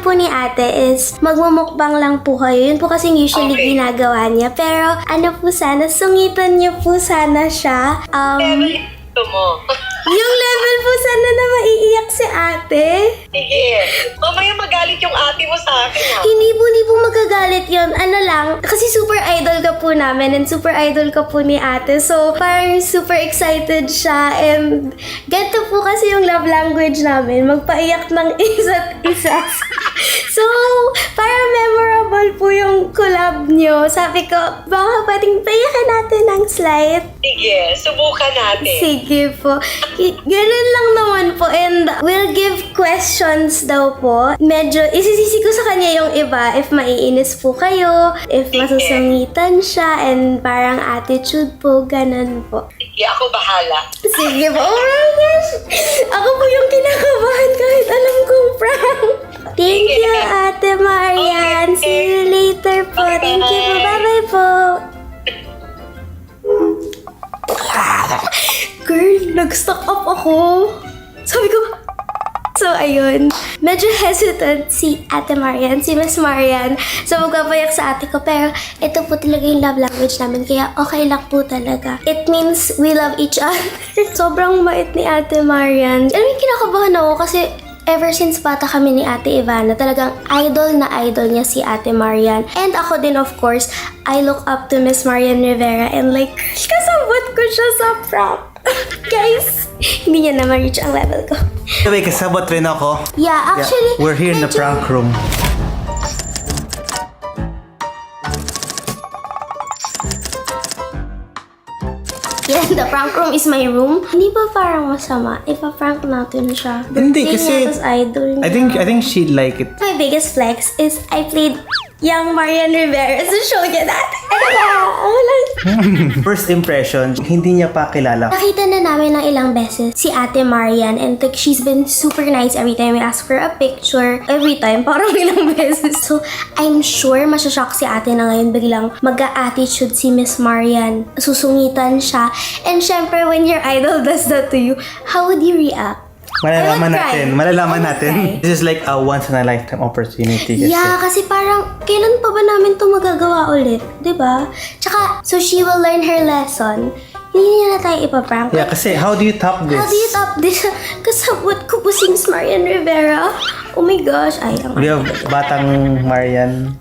po ni ate is magmumukbang lang po kayo. Yun po kasing usually ginagawa niya. Pero ano po sana, sungitan niyo po sana siya. Ito mo. Yung level po sana na maiiyak si ate. Sige. Mamaya magalit yung ate mo sa akin, ha? Hindi po magagalit yun. Ano lang, kasi super idol ka po namin and super idol ka po ni ate. So, parang super excited siya and ganito po kasi yung love language namin. Magpaiyak ng isa't isa. So, parang memorable po yung collab nyo. Sabi ko, baka pwedeng paiyakin natin ng slight. Sige, subukan natin. Sige po. Ganun lang naman po. And we'll give questions daw po. Medyo isisisi ko sa kanya yung iba. If maiinis po kayo, if masusungitan siya, and parang attitude po, ganun po. Sige, ako bahala. Sige po. Oh my gosh! Ako po yung kinakabahan kahit alam kong prank. Thank you, Ate Marian. Okay. See you later po. Bye-bye. Thank you po. Bye-bye po. Girl, nag-stock up ako. Sabi ko, so ayun, medyo hesitant si Ate Marian, si Miss Marian. So magpapayak sa ate ko, pero ito po talaga yung love language namin, kaya okay lang po talaga. It means we love each other. Sobrang mait ni Ate Marian. Alam mo, kinakabahan ako kasi ever since bata kami ni Ate Ivana, talagang idol na idol niya si Ate Marian. And ako din, of course, I look up to Miss Marian Rivera and like, kasabot ko siya sa prank. Guys, hindi niya na ma-reach ang level ko. Anyway, kasabot rin ako. Yeah, actually, We're here in the prank room. Yeah, the prank room is my room. Hindi ba parang masama? Ipa-prank natin siya. Hindi, Birthday kasi niya, tas idol niya. I think she'd like it. My biggest flex is I played young Marian Rivera sa show niya dati. First impression, hindi niya pa kilala. Nakita na namin ng ilang beses si Ate Marian and like, she's been super nice every time we ask for a picture. Every time, parang ilang beses. So, I'm sure masyashock si ate na ngayon biglang mag-a-attitude si Miss Marian. Susungitan siya. And syempre, when your idol does that to you, how would you react? Malalaman I would natin. cry. This is like a once in a lifetime opportunity. Kasi. Yeah, kasi parang, kailan pa ba namin ito magagawa ulit? Diba? Tsaka, so she will learn her lesson. Hindi niya na tayo ipaprank. Yeah, kasi how do you top this? How do you top this? Kasabot ko po si Miss Marian Rivera. Oh my gosh. Ay, ang... We have batang Marian.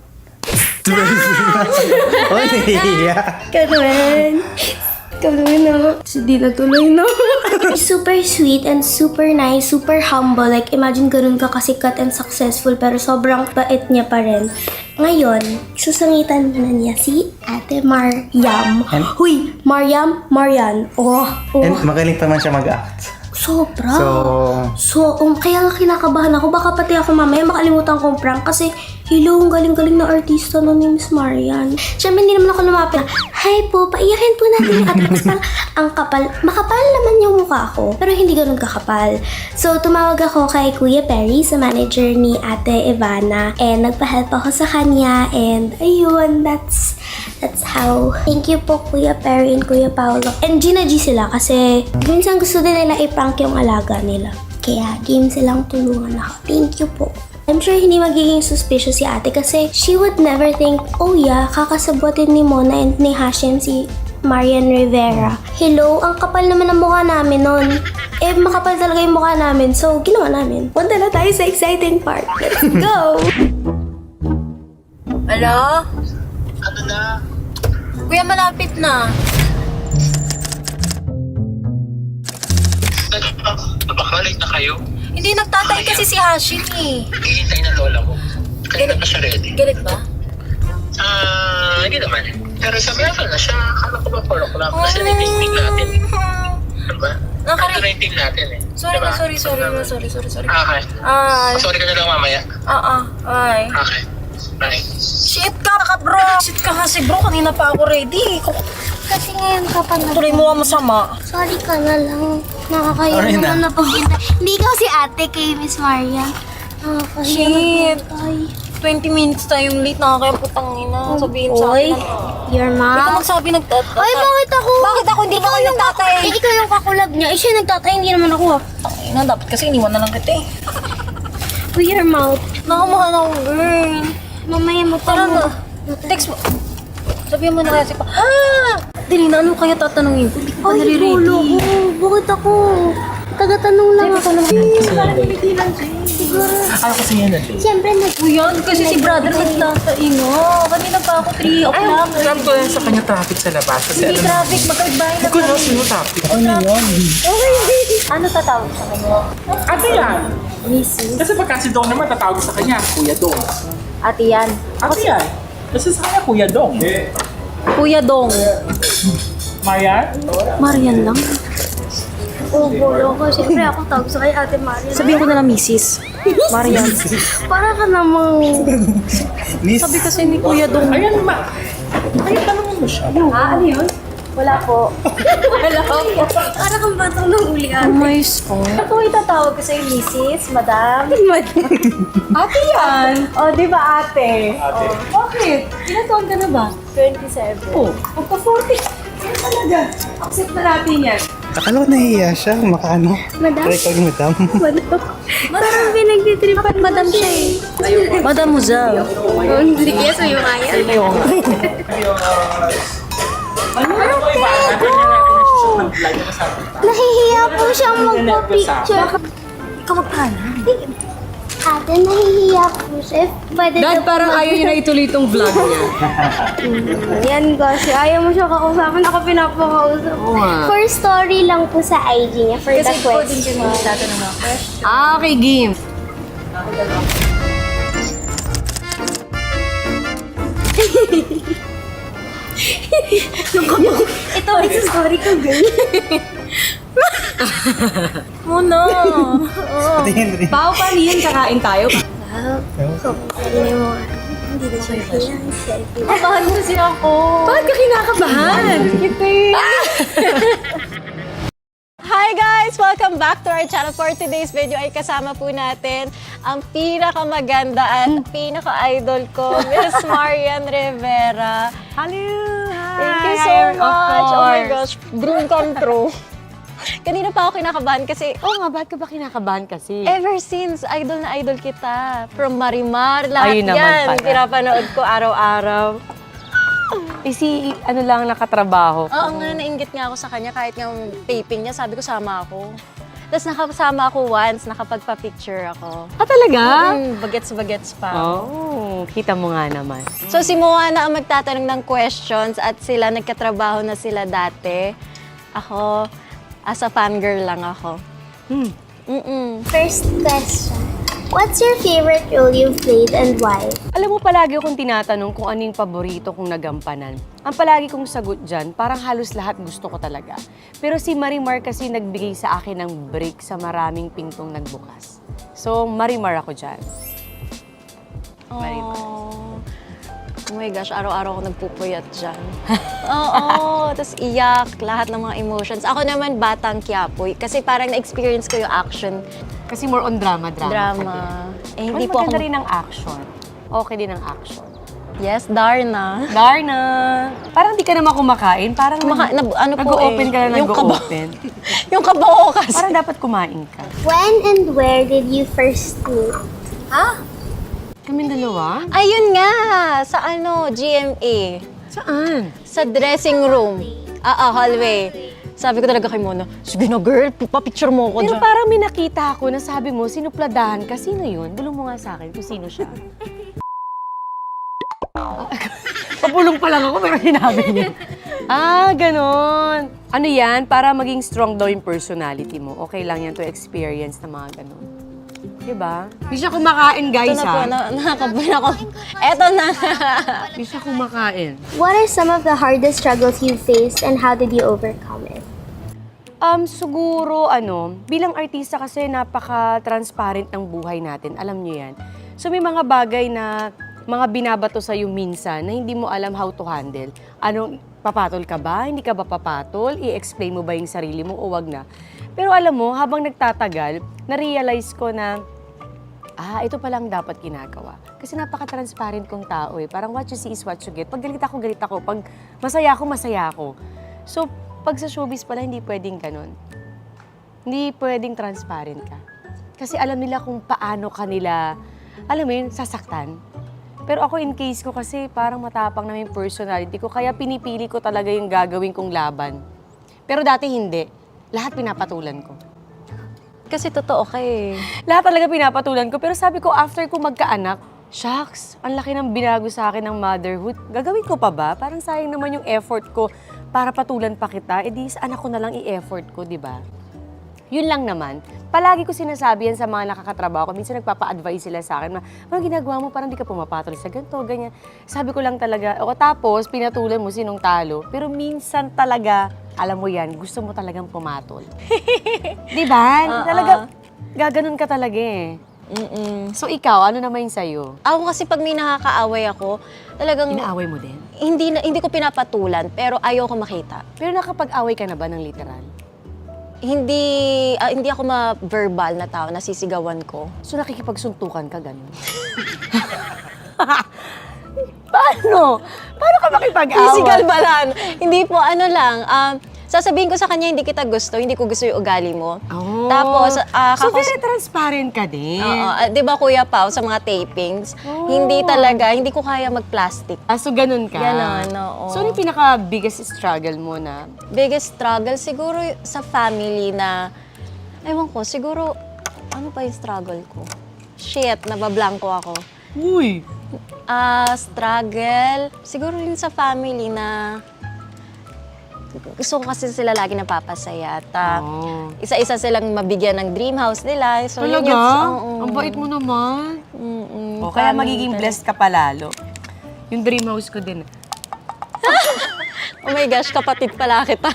Oh, yeah. Ganun. Ganun na. Hindi na tuloy na. Super sweet and super nice, super humble. Like, imagine ganun ka kasikat and successful pero sobrang bait niya pa rin. Ngayon, susangitan na niya si Ate Mariam. Huy, Marian. Oh. And magaling pa man siya mag-act. Sobra. So, Kaya nga kinakabahan ako. Baka pati ako mamaya makalimutan kong prank kasi hello, ang galing-galing na artista no ni Miss Marian. Siyempre, hindi naman ako lumapit na, hi po, paiyakin po natin yung ate. Kasi parang ang kapal. Makapal naman yung mukha ko, pero hindi ganun kakapal. So, tumawag ako kay Kuya Perry, sa manager ni Ate Ivana. And nagpa-help ako sa kanya. And ayun, that's how. Thank you po, Kuya Perry and Kuya Paolo. And Gina G sila kasi minsan gusto din nila i-prank yung alaga nila. Kaya game silang tulungan ako. Thank you po. I'm sure hindi magiging suspicious si ate kasi she would never think, oh yeah, kakasabotin ni Mona and ni Hashim si Marian Rivera. Hello, ang kapal naman ang mukha namin nun. Eh, makapal talaga yung mukha namin. So, ginawa namin. Punta na tayo sa exciting part. Let's go! Hello? Ano na? Kuya, malapit na. Baka-late na kayo? Hindi, nagtatay kasi si Hashim eh. Hihintay na lola mo. Kaya na siya ready. Galit ba? Hindi naman. Pero sa meron na siya. Akala ko ba 4 o'clock? Kasi na-rating natin. Diba? Na-rating natin eh. Sorry, diba? sorry. Okay. Ay. Sorry ka na lang mamaya. Ay. Okay. Bye. Shit ka bro. Shit ka kasi bro, kanina pa ako ready. Kasi ngayon ka pa na. Tuloy mo ka masama. Sorry ka na lang. Nakakayo Sorry naman na. na pagkita. Hindi ka si ate kay Miss Marian. Nakakayo Shit. na tayo. 20 minutes tayong late, nakakaya putang ina. Sabihin sa Oy, akin. your Ikaw mom. magsabi nagtatay. Ay, bakit ako? Bakit ako? Hindi ba kayo nagtatay? Eh, ikaw yung kakulab niya. Eh, siya nagtatay, hindi naman ako. Ina, dapat kasi iniwan na lang kita eh. With your mouth. Nakamahan ako, girl. Mamaya mo pa Tara na. Text mo. Sabihin mo na kasi pa. Dali na, ano kaya tatanungin ko? Hindi ko pa Ay, nare-ready. gulo ko. Bakit ako? Taga-tanong lang ako. Ano kasi yan natin? Siyempre, Yan, kasi si brother nagtataingo. Kanina pa ako 3 o'clock. Alam ko yan sa kanya traffic sa labas. Kasi Hindi traffic, magkaibahin na ko na sino traffic. Ano yun? Ano tatawag sa kanya? Ate yan. Missy. Kasi pagka si Dong naman tatawag sa kanya, Kuya Dong. Ate yan. Ate yan. Kasi sa kanya, Kuya Dong. Kuya Dong. Marian? Marian lang. oh, gulo ko. Siyempre, ako tawag sa kay Ate Maria. Sabihin ko na lang Mrs. Marian. Para ka namang... Miss, Sabi kasi ni Kuya Dong. Ayan, ma. Ayan, tanongin mo siya. Ano yun? Wala po. Wala po. Para kang batang nang uli, Oh Ate. my God. Ako itatawag ko sa'yo, Mrs. Madam. Ate yan. O, di ba ate? Ate. Bakit? Ilan taon ka na ba? 27. Oh, magpa-40. Ano talaga? Accept na natin yan. akala ko nahihiya siya. Makaano? Madam? Record madam. Parang pinagtitripan madam siya eh. Madam Muzal. Oh, hindi kaya sa'yo kaya. Ano ba iba? Ano niya natin nasa ng vlog na sabi? Nahihiya po siyang magpa-picture. Ikaw magpala. Ate, nahihiya po siya. Pwede Dad, parang ayaw niya na ituloy itong vlog niya. Yan kasi, ayaw mo siya kakausapin. Ako pinapakausap. Oo nga. For story lang po sa IG niya, for the question. tatanong ako. Okay, game. Ito ay sa story ko, girl. Muna. Tingin rin. Pao, paano yun? Kakain tayo? Hindi mo, hindi na siya kailangan selfie. Kabahan kasi ako. Bakit ka kinakabahan? Hi guys! Welcome back to our channel. For today's video ay kasama po natin ang pinakamaganda at pinaka-idol ko, Miss Marian Rivera. Hello! Hi! Thank you so much! Oh my gosh, dream come true. Kanina pa ako kinakabahan kasi Bakit ka ba kinakabahan kasi? ever since, idol na idol kita. From Marimar, lahat Ayun naman yan. pala. Pinapanood ko araw-araw. Ano lang nakatrabaho. Oo nga, nainggit nga ako sa kanya kahit nga yung taping niya, sabi ko sama ako. Tapos nakasama ako once, nakapagpa-picture ako. Talaga? Bagets-bagets pa. Oh, kita mo nga naman. So si Moana ang magtatanong ng questions at sila, nagkatrabaho na sila dati. Ako, as a fangirl lang ako. First question. What's your favorite role you've played and why? Alam mo, palagi akong tinatanong kung ano yung paborito kong nagampanan. Ang palagi kong sagot dyan, parang halos lahat gusto ko talaga. Pero si Marimar kasi nagbigay sa akin ng break sa maraming pintong nagbukas. So, Marimar ako dyan. Oh my gosh, araw-araw ako nagpupuyat dyan. Oo, tapos iyak, lahat ng mga emotions. Ako naman, Batang Quiapo. Kasi parang na-experience ko yung action. Kasi more on drama. Drama. Eh, hindi Hindi po maganda ako... rin ang action. Okay din ang action. Yes, Darna. Darna! Parang di ka naman kumakain. Parang Ano po nag-open ka na yung kaba- nag-open. Yung kabao kasi. Parang dapat kumain ka. When and where did you first meet? Kaming dalawa? Ayun nga, sa GMA. Saan? Sa dressing room. Hallway. Sabi ko talaga kay Mona, sige na girl, papicture mo ako Pero dyan. parang may nakita ako na sabi mo, sinupladahan ka. Sino yun? Bulong mo nga sa akin kung sino siya. Pabulong pa lang ako, pero sinabi niya. Ganon. Ano yan? Para maging strong daw yung personality mo. Okay lang yan to experience na mga ganon. Diba? Di siya kumakain, Ito guys, na po, nakakabay ako. Eto na. Di siya kumakain. What are some of the hardest struggles you faced and how did you overcome it? Siguro, bilang artista kasi napaka-transparent ng buhay natin. Alam niyo yan. So, may mga bagay na mga binabato sa'yo minsan na hindi mo alam how to handle. Papatol ka ba? Hindi ka ba papatol? I-explain mo ba yung sarili mo o wag na? Pero alam mo, habang nagtatagal, na-realize ko na, ito palang dapat ginagawa. Kasi napaka-transparent kong tao eh. Parang what you see is what you get. Pag galit ako, galit ako. Pag masaya ako, masaya ako. So, pag sa showbiz pala, hindi pwedeng ganun. Hindi pwedeng transparent ka. Kasi alam nila kung paano kanila alam mo yun, sasaktan. Pero ako in case ko kasi parang matapang na yung personality ko, kaya pinipili ko talaga yung gagawin kong laban. Pero dati hindi. Lahat pinapatulan ko. Kasi totoo ka eh. Lahat talaga pinapatulan ko. Pero sabi ko, after ko magkaanak, shucks, ang laki ng binago sa akin ng motherhood. Gagawin ko pa ba? Parang sayang naman yung effort ko para patulan pa kita. E di, sa anak ko na lang i-effort ko, di ba? Yun lang naman. Palagi ko sinasabi yan sa mga nakakatrabaho ko. Minsan nagpapa-advise sila sa akin, anong ginagawa mo? Parang di ka pumapatol sa ganito, ganyan. Sabi ko lang talaga, o tapos pinatulan mo sinong talo. Pero minsan talaga, alam mo yan, gusto mo talagang pumatol. Di ba? Talaga, gaganon ka talaga eh. So ikaw, ano naman yung sa'yo? Ako kasi pag may nakakaaway ako, talagang Inaaway mo din? hindi ko pinapatulan, pero ayaw ko makita. Pero nakapag-away ka na ba ng literal? Hindi ako ma-verbal na tao, nasisigawan ko. So nakikipagsuntukan ka, gano'n? Paano? Paano ka makipag-away? Physical ba lang? Hindi po, ano lang, sasabihin ko sa kanya, hindi kita gusto, hindi ko gusto yung ugali mo. Oh. Tapos, so very transparent ka din. Oo, di ba Kuya Pao, sa mga tapings, hindi ko kaya mag-plastic. So ganun ka? Ganon, oo. So ano yung pinaka-biggest struggle mo na? Biggest struggle, siguro sa family na, ewan ko, siguro, ano pa yung struggle ko? Shit, nabablanko ako. Uy! Struggle, siguro rin sa family na gusto ko kasi sila lagi napapasaya at isa-isa silang mabigyan ng dream house nila. So, Talaga? oo. Ang bait mo naman. Mm-mm. O, kaya Family magiging talaga. blessed ka palalo. Yung dream house ko din. Oh my gosh, kapatid pala kita.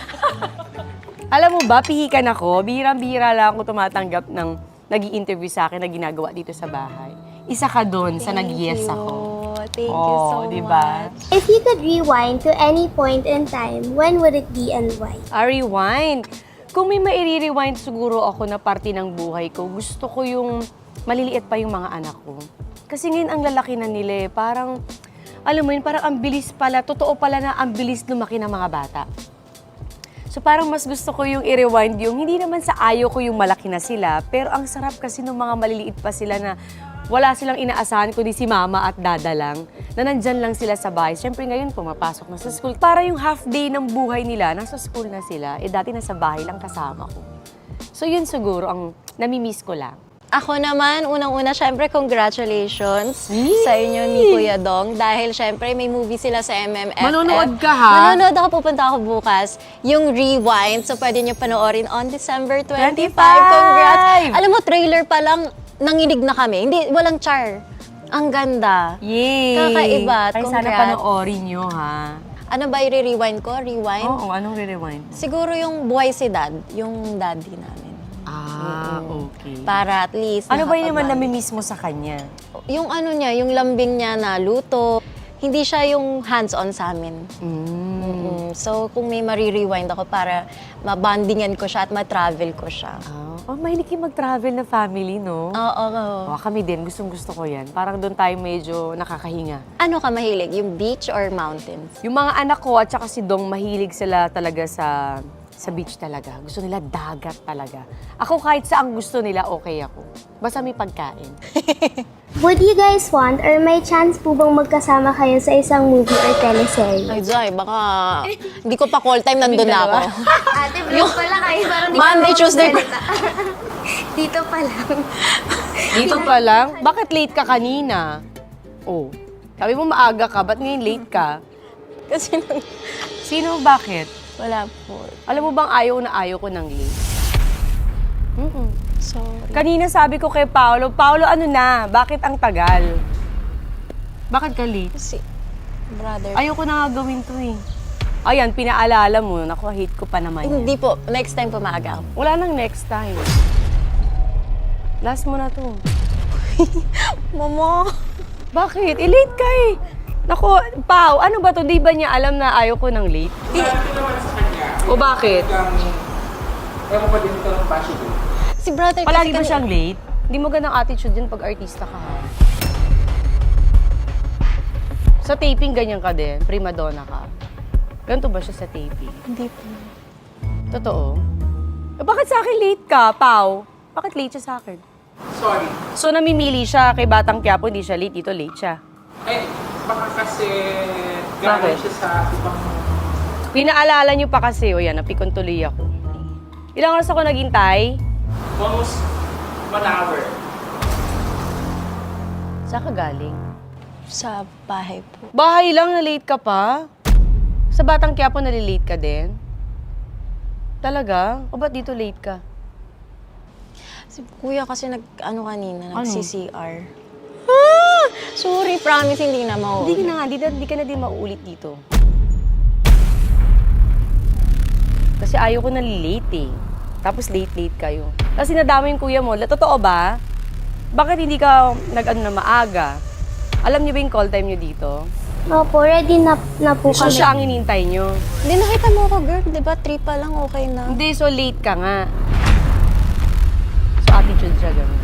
Alam mo ba, pihikan ako. Bihirang-bihira lang ako tumatanggap ng nag-i-interview sa akin na ginagawa dito sa bahay. Isa ka doon sa nag-yes ako. Thank you so diba? much. If you could rewind to any point in time, when would it be and why? Rewind. Kung may mairi-rewind siguro ako na parte ng buhay ko, gusto ko yung maliliit pa yung mga anak ko. Kasi ngayon ang lalaki na nila eh. Parang, alam mo yun, parang ang bilis pala, totoo pala na ang bilis lumaki ng mga bata. So parang mas gusto ko yung i-rewind yung, hindi naman sa ayaw ko yung malaki na sila, pero ang sarap kasi ng mga maliliit pa sila na wala silang inaasahan kundi si mama at dada lang, na nandyan lang sila sa bahay. Siyempre ngayon, pumapasok na sa school. Para yung half day ng buhay nila, nasa school na sila, dati nasa bahay lang kasama ko. So yun siguro ang namimiss ko lang. Ako naman, unang-una, syempre, congratulations sa inyo ni Kuya Dong. Dahil syempre, may movie sila sa MMFF. Manonood ka, ha? Manonood ako, pupunta ako bukas. Yung Rewind, so pwede nyo panoorin on December 25. 25! Congrats! Alam mo, trailer pa lang, nanginig na kami. Hindi, walang char. Ang ganda. Yay! Kakaiba. Ay, sana Congrats. panoorin nyo, ha? Ano ba i-rewind ko? Rewind? Oo, anong re-rewind? Siguro yung buhay si Dad, yung daddy namin. Okay. Para at least Ano ba yun naman nakapag-bond. namimiss mo sa kanya? Yung ano niya, yung lambing niya na luto, hindi siya yung hands-on sa amin. So, kung may marirewind ako para mabandingan ko siya at ma-travel ko siya. Mahilig kayo mag-travel na family, no? Oo. Kami din, gustong-gusto ko yan. Parang doon tayo medyo nakakahinga. Ano ka mahilig? Yung beach or mountains? Yung mga anak ko at saka si Dong, mahilig sila talaga sa beach talaga. Gusto nila dagat talaga. Ako kahit saan gusto nila, okay ako. Basta may pagkain. Would you guys want or may chance po bang magkasama kayo sa isang movie or teleserye? Ay, Zay, baka hindi ko pa call time, nandun na ako. Ate, vlog pala kayo. Parang Monday, Tuesday. Dito pa lang. Dito pa lang? Bakit late ka kanina? Oh, sabi mo maaga ka, ba't ngayon late ka? Kasi Sino, bakit? wala po. Alam mo bang ayaw na ayaw ko ng late? Sorry. Kanina sabi ko kay Paolo, ano na? Bakit ang tagal? Bakit ka late? Kasi, brother. Ayoko na nga gawin to eh. Ayan, pinaalala mo. Naku, hate ko pa naman yan. Hindi po. Next time po maaga ako. Wala nang next time. Last mo na to. Mama! Bakit? Late ka eh. Naku, Pao, ano ba to? Di ba niya alam na ayaw ko ng late? O bakit? Si brother Palagi ba kasi siyang late? Hindi mo ganang attitude yun pag artista ka ha. Sa taping, ganyan ka din. Prima donna ka. Ganito ba siya sa taping? Hindi po. Totoo? Bakit sa akin late ka, Pao? Bakit late siya sa akin? Sorry. So, namimili siya kay Batang Quiapo, hindi siya late. Dito late siya. Eh, baka kasi Bakit? galing siya sa ibang... Pinaalala niyo pa kasi, o yan, napikon tuloy ako. Ilang oras ako naghintay? Almost 1 hour. Saan ka galing? Sa bahay po. Bahay lang, na-late ka pa? Sa Batang Quiapo, nalilate ka din? Talaga? O ba't dito late ka? Si kuya kasi nag-ano kanina, Ano? nag-CCR. Sorry, promise, hindi na Hindi maulit. ka na nga, hindi ka na din mauulit dito. Kasi ayaw ko nalilate eh. Tapos late-late kayo. Kasi nadama yung kuya mo. Totoo ba? Bakit hindi ka nag-ano na maaga? Alam niyo ba yung call time niyo dito? Opo, ready na po So kami. siya ang inintay niyo. Hindi, nakita mo ako, girl. Di ba, 3 pa lang, okay na. Hindi, so late ka nga. So attitude siya ganun.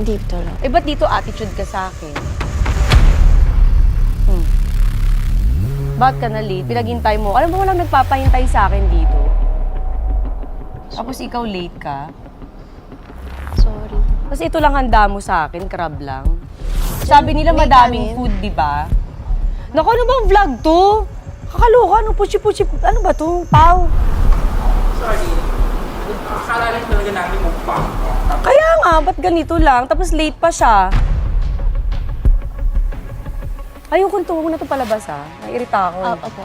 Dito lang. Eh, ba't dito attitude ka sa akin? Ba't ka na late? Pinaghintay mo. Alam mo, walang nagpapahintay sa akin dito. Tapos ikaw late ka. Sorry. Kasi ito lang handa mo sa akin, crab lang. Sabi nila may madaming kanin. food, di ba? Naku, ano bang vlog to? Kakaloka, ano, puchi-puchi, ano ba to? Pau. Sorry. Akala lang talaga namin mukbang. Kaya nga, ba't ganito lang? Tapos late pa siya. Ayoko nito, huwag na ito palabas ha. Nairita ako. Opo.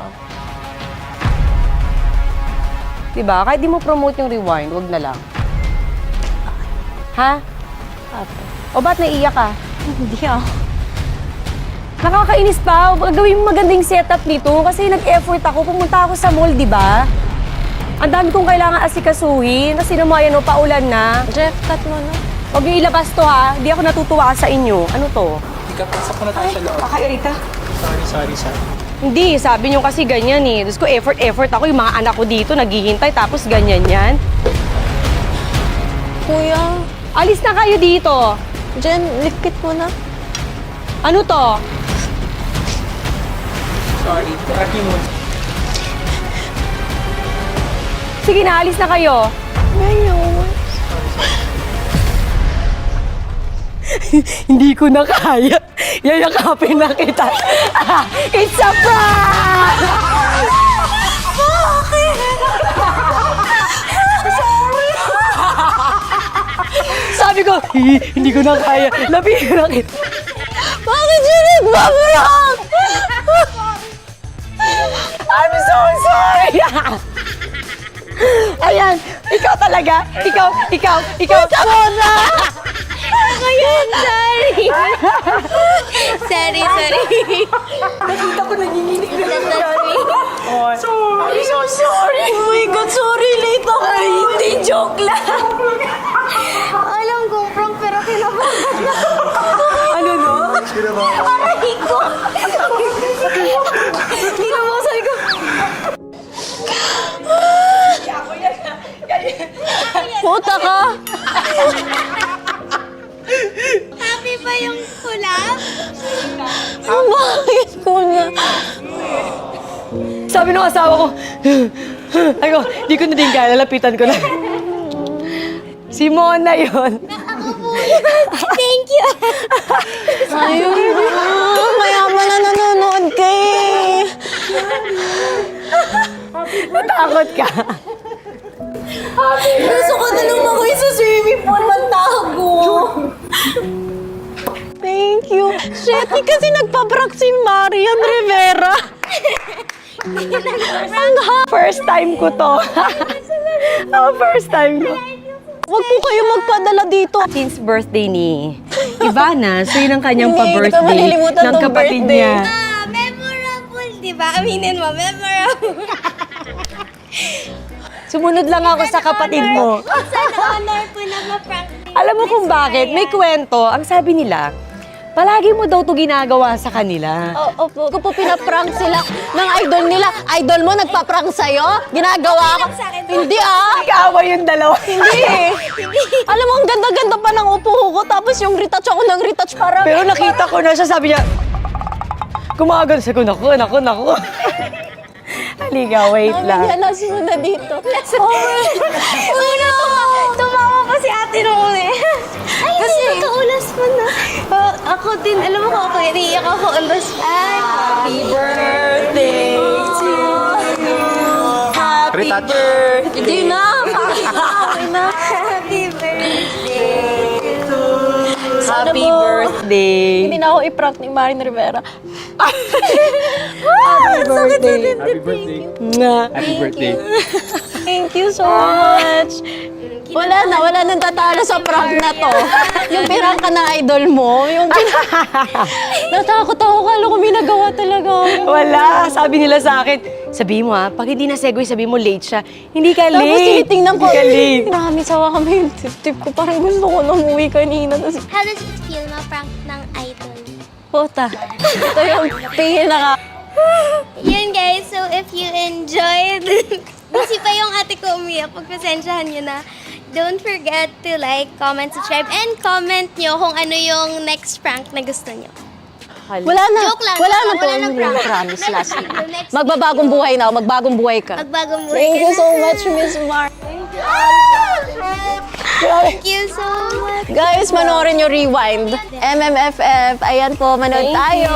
Diba? Kahit di mo promote yung rewind, wag na lang. Ha? Opo. O ba't naiiyak ka? Hindi ako. Nakakainis pa. Gawin mo magandang setup dito kasi nag-effort ako. Pumunta ako sa mall, di ba? Ang dami kong kailangan asikasuhin. Kasi naman, yan o, paulan na. Jeff, cut mo na. Huwag niyo ilabas to ha. Di ako natutuwa sa inyo. Ano to? Pasok ko na tayo sa loob. Kakairita. Sorry. Hindi, sabi niyo kasi ganyan eh. Tapos ko effort ako. Yung mga anak ko dito naghihintay tapos ganyan yan. Kuya, Alis na kayo dito. Jen, likpit mo na. Ano to? Sorry. Tracking mo. Sige na, alis na kayo. Ngayon. Hindi ko na kaya. Yayakapin na kita. It's a prank! Sabi ko, hindi ko na kaya. Lapihin na kita. Bakit yun nagbabarak? I'm so sorry. Ayan, ikaw talaga. Ikaw. Mona! Ako yun, sorry. sorry. Nakita ko nanginginig na Sorry. I'm so sorry. Oh my God, sorry, late ako. Ay, hindi, joke lang. Alam ko, prank, pero kinabahan na. Ano no? Aray ko. Kinabasan ko. Puta ka. Happy ba yung kulap? Bakit ko na? Sabi ng asawa ko, ako, di ko na din kaya, lalapitan ko na. Si Mona yun. Ako po yun. Thank you. Ayun. Mayaman na nanonood ka eh. Natakot ka. Gusto ko na lumakoy sa swimming pool, magtago. Thank you. Shit, di kasi nagpaprank si Marian Rivera. First time ko to. First time ko. Huwag po kayo magpadala dito. Since birthday ni Ivana, so yun ang kanyang Hindi, pa-birthday hindi ko malilimutan ng tong kapatid birthday. niya. Memorable, di ba? Aminin mo, memorable. Sumunod lang ako sa kapatid mo. Sana honor po na ma-prank din. Alam mo kung bakit? May kwento. Ang sabi nila, palagi mo daw to ginagawa sa kanila. Opo, kung po pinaprank sila ng idol nila, idol mo nagpaprank sa'yo? Ginagawa ko? Hindi ah! Nag-aaway yung dalawa. Hindi eh! Alam mo, ang ganda-ganda pa ng upo ko, tapos yung retouch ako ng retouch para... Pero nakita ko na siya, sabi niya, kumagal sa ko, naku. Halika, wait lang. Namiyanas mo na dito. Uno! Tumawa pa si ate noon eh. Ako din, alam mo ko ako, iniiyak ako on the spot. Happy birthday to you. Happy birthday. Hindi na! Happy birthday to you. Happy birthday! Hindi na ako i-prank ni Marin Rivera. Happy birthday. Happy birthday. Happy birthday. Thank you so much. Wala nang tatalo sa prank na to. Yung pirang ka na idol mo, natakot ako, kala ko may nagawa talaga. Wala. Sabi nila sa akin, sabihin mo ha, pag hindi na segue, sabihin mo late siya. Hindi ka late. Tapos tinitingnan ko, Hindi ka late. marami sawa kami yung tip ko. Parang gusto ko na umuwi kanina. Tapos, How does it feel ma-prank ng idol? puta. Ito yung pinaka... Yun guys, so if you enjoyed, kasi pa yung ate ko umiyak, pagpasensyahan nyo na. Don't forget to like, comment, subscribe, and comment nyo kung ano yung next prank na gusto nyo. Wala na. Joke lang. Wala na to. Wala nang prank. Promise last week. The next Magbabagong buhay na ako. Magbagong buhay ka. Magbagong buhay Thank ka you na. so much, Miss Mar. Thank you so much. Guys, manoorin nyo Rewind. MMFF. Ayan po, manood tayo.